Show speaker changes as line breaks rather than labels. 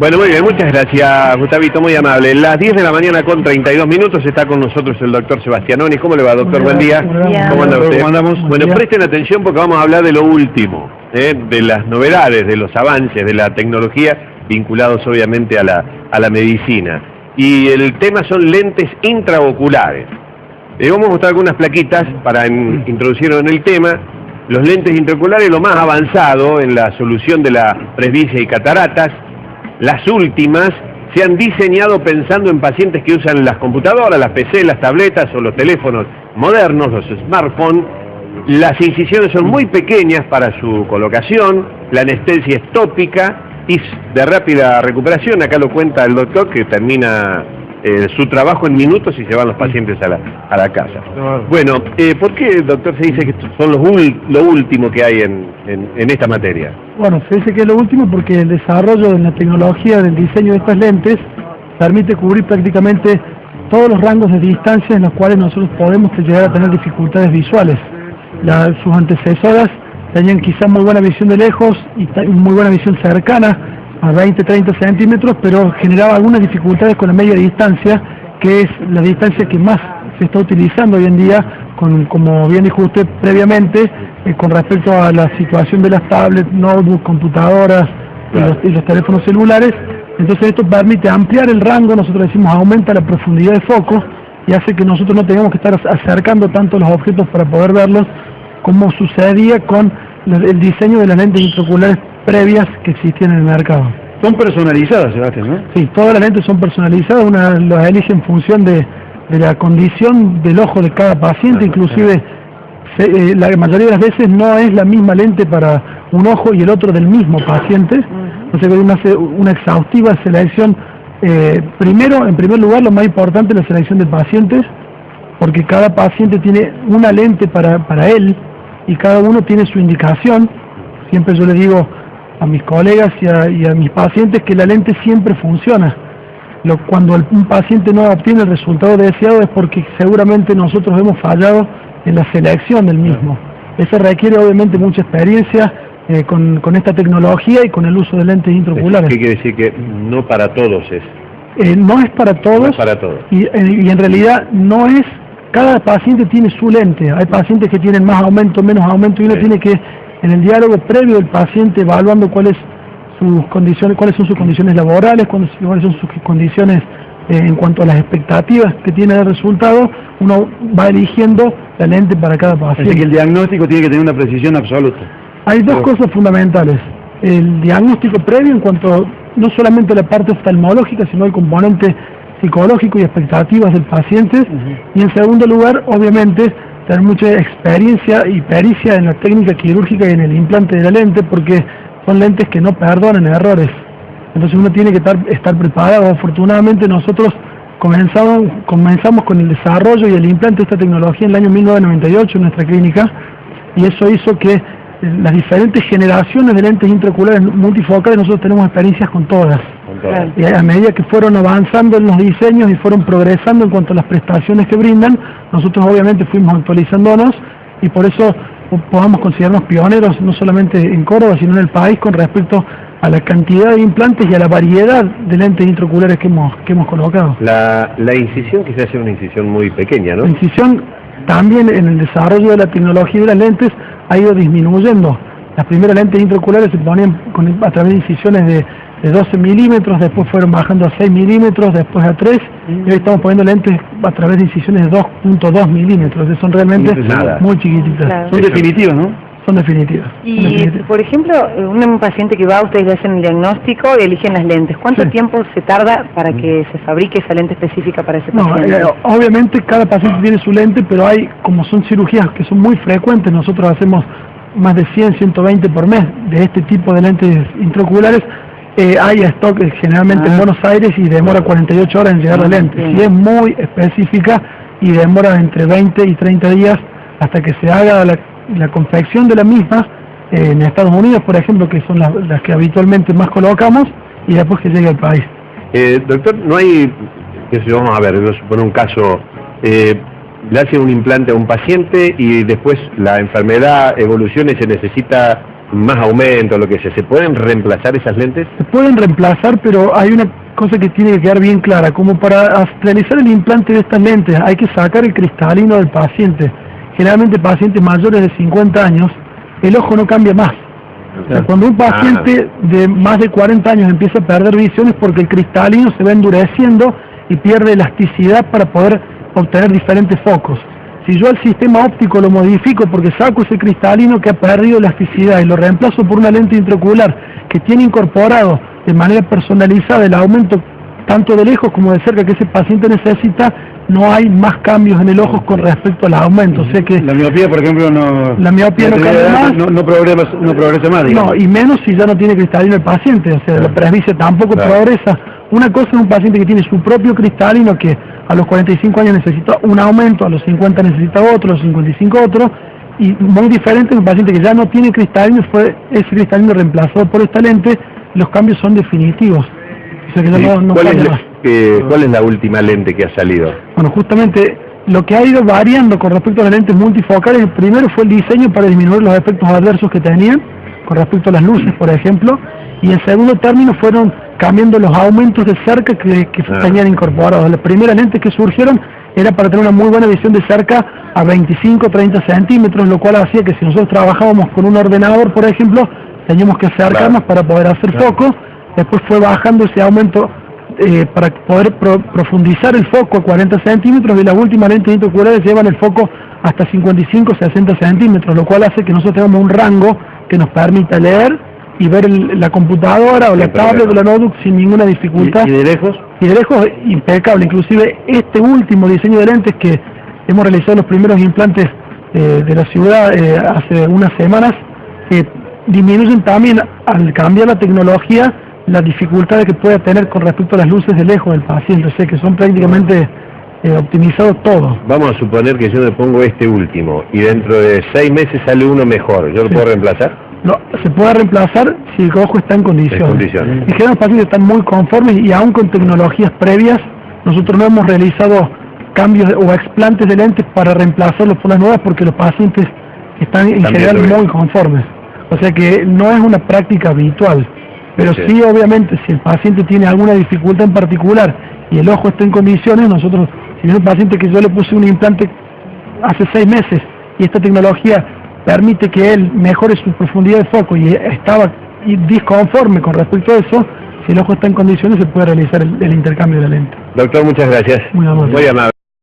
Bueno, muy bien, muchas gracias, Gustavito, muy amable. Las 10 de la mañana con 32 minutos está con nosotros el doctor Sebastianoni. ¿Cómo le va, doctor? Buen día. ¿Cómo anda usted?
¿Cómo andamos?
Bueno, presten atención porque vamos a hablar de lo último, de las novedades, de los avances de la tecnología vinculados obviamente a la medicina. Y el tema son lentes intraoculares. Vamos a mostrar algunas plaquitas para introducirnos en el tema. Los lentes intraoculares, lo más avanzado en la solución de la presbicia y cataratas. Las últimas se han diseñado pensando en pacientes que usan las computadoras, las PC, las tabletas o los teléfonos modernos, los smartphones. Las incisiones son muy pequeñas para su colocación, la anestesia es tópica y de rápida recuperación. Acá lo cuenta el doctor, que termina su trabajo en minutos y se van los pacientes a la casa. Bueno, ¿por qué, doctor, se dice que estos son lo último que hay en esta materia?
Bueno, se dice que es lo último porque el desarrollo de la tecnología del diseño de estas lentes permite cubrir prácticamente todos los rangos de distancia en los cuales nosotros podemos llegar a tener dificultades visuales. Sus antecesoras tenían quizás muy buena visión de lejos y muy buena visión cercana, a 20-30 centímetros, pero generaba algunas dificultades con la media distancia, que es la distancia que más se está utilizando hoy en día, como bien dijo usted previamente, con respecto a la situación de las tablets, notebooks, computadoras y los teléfonos celulares. Entonces esto permite ampliar el rango, nosotros decimos aumenta la profundidad de foco y hace que nosotros no tengamos que estar acercando tanto los objetos para poder verlos, como sucedía con el diseño de las lentes intraoculares previas que existían en el mercado.
Son personalizadas, Sebastián, ¿no?
Sí, todas las lentes son personalizadas, las elige en función de la condición del ojo de cada paciente, inclusive la mayoría de las veces no es la misma lente para un ojo y el otro del mismo paciente. Entonces hace una exhaustiva selección. En primer lugar, lo más importante es la selección de pacientes, porque cada paciente tiene una lente para él y cada uno tiene su indicación. Siempre yo le digo a mis colegas y a mis pacientes que la lente siempre funciona. Cuando un paciente no obtiene el resultado deseado es porque seguramente nosotros hemos fallado en la selección del mismo. Eso requiere obviamente mucha experiencia con esta tecnología y con el uso de lentes intraoculares.
¿Qué quiere decir? Que no para todos es.
No es para todos.
No es para todos.
Y en realidad no es. Cada paciente tiene su lente. Hay pacientes que tienen más aumento, menos aumento, y uno tiene que, en el diálogo previo del paciente, evaluando cuáles son sus condiciones laborales, cuáles son sus condiciones en cuanto a las expectativas que tiene de resultado, uno va eligiendo la lente para cada paciente.
Así que el diagnóstico tiene que tener una precisión absoluta.
Hay dos cosas fundamentales. El diagnóstico previo en cuanto no solamente a la parte oftalmológica, sino el componente psicológico y expectativas del paciente. Y en segundo lugar, obviamente, tener mucha experiencia y pericia en la técnica quirúrgica y en el implante de la lente, porque son lentes que no perdonan errores. Entonces uno tiene que estar preparado. Afortunadamente nosotros comenzamos con el desarrollo y el implante de esta tecnología en el año 1998 en nuestra clínica, y eso hizo que las diferentes generaciones de lentes intraoculares multifocales nosotros tenemos experiencias con todas. Y a medida que fueron avanzando en los diseños y fueron progresando en cuanto a las prestaciones que brindan, nosotros obviamente fuimos actualizándonos y por eso podamos considerarnos pioneros no solamente en Córdoba sino en el país con respecto a la cantidad de implantes y a la variedad de lentes intraoculares que hemos colocado.
La incisión quizás sea una incisión muy pequeña, ¿no?
La incisión también en el desarrollo de la tecnología de las lentes ha ido disminuyendo. Las primeras lentes intraoculares se ponían a través de incisiones de 12 milímetros, después fueron bajando a 6 milímetros, después a 3, y hoy estamos poniendo lentes a través de incisiones de 2.2 milímetros, que son realmente muy chiquititas.
Claro. Son definitivas, ¿no?
Son definitivas.
Y, por ejemplo, un paciente que va, ustedes le hacen el diagnóstico y eligen las lentes. ¿Cuánto tiempo se tarda para que se fabrique esa lente específica para ese paciente?
Obviamente cada paciente tiene su lente, pero como son cirugías que son muy frecuentes, nosotros hacemos más de 100, 120 por mes de este tipo de lentes intraoculares. Hay stock generalmente en Buenos Aires y demora 48 horas en llegar la lente. Si es muy específica y demora entre 20 y 30 días hasta que se haga la confección de la misma en Estados Unidos, por ejemplo, que son las que habitualmente más colocamos, y después que llegue al país.
Doctor, no hay, vamos a ver, voy a suponer un caso, le hacen un implante a un paciente y después la enfermedad evoluciona y se necesita más aumento, lo que sea, ¿se pueden reemplazar esas lentes?
Se pueden reemplazar, pero hay una cosa que tiene que quedar bien clara. Como para realizar el implante de estas lentes hay que sacar el cristalino del paciente. Generalmente pacientes mayores de 50 años, el ojo no cambia más. O sea, cuando un paciente de más de 40 años empieza a perder visión es porque el cristalino se va endureciendo y pierde elasticidad para poder obtener diferentes focos. Si yo el sistema óptico lo modifico porque saco ese cristalino que ha perdido elasticidad y lo reemplazo por una lente intraocular que tiene incorporado de manera personalizada el aumento tanto de lejos como de cerca que ese paciente necesita, no hay más cambios en el ojo con respecto al aumento. O sea que
la miopía, por ejemplo, no...
La miopía no cambia más.
No progresa más, digamos.
No, y menos si ya no tiene cristalino el paciente. O sea, la presbicia tampoco progresa. Una cosa es un paciente que tiene su propio cristalino, que a los 45 años necesita un aumento, a los 50 necesita otro, a los 55 otro, y muy diferente es un paciente que ya no tiene cristalino, fue ese cristalino reemplazado por esta lente, los cambios son definitivos. O sea que no cambia más.
¿Cuál es la última lente que ha salido?
Bueno, justamente lo que ha ido variando con respecto a las lentes multifocales, el primero fue el diseño para disminuir los efectos adversos que tenían, con respecto a las luces, por ejemplo, y en segundo término fueron cambiando los aumentos de cerca que tenían incorporados. Las primeras lentes que surgieron era para tener una muy buena visión de cerca a 25-30 centímetros, lo cual hacía que si nosotros trabajábamos con un ordenador, por ejemplo, teníamos que acercarnos para poder hacer foco. Después fue bajando ese aumento para poder profundizar el foco a 40 centímetros, y las últimas lentes intraoculares llevan el foco hasta 55-60 centímetros, lo cual hace que nosotros tengamos un rango que nos permita leer y ver la computadora o la tablet o la notebook sin ninguna dificultad.
¿Y de lejos?
Y de lejos impecable. Inclusive este último diseño de lentes que hemos realizado los primeros implantes de la ciudad hace unas semanas, disminuyen también al cambiar la tecnología las dificultades que puede tener con respecto a las luces de lejos del paciente. O sea que son prácticamente optimizados todos.
Vamos a suponer que yo me pongo este último y dentro de 6 meses sale uno mejor, ¿yo lo puedo reemplazar?
No, se puede reemplazar si el ojo está en condiciones. En general los pacientes están muy conformes y aún con tecnologías previas, nosotros no hemos realizado cambios o explantes de lentes para reemplazarlos por las nuevas porque los pacientes están en general muy conformes. O sea que no es una práctica habitual. Pero sí, obviamente, si el paciente tiene alguna dificultad en particular y el ojo está en condiciones, nosotros, si viene un paciente que yo le puse un implante hace 6 meses y esta tecnología permite que él mejore su profundidad de foco y estaba disconforme con respecto a eso, si el ojo está en condiciones se puede realizar el intercambio de la lente.
Doctor, muchas gracias.
Muy amable.
Muy amable.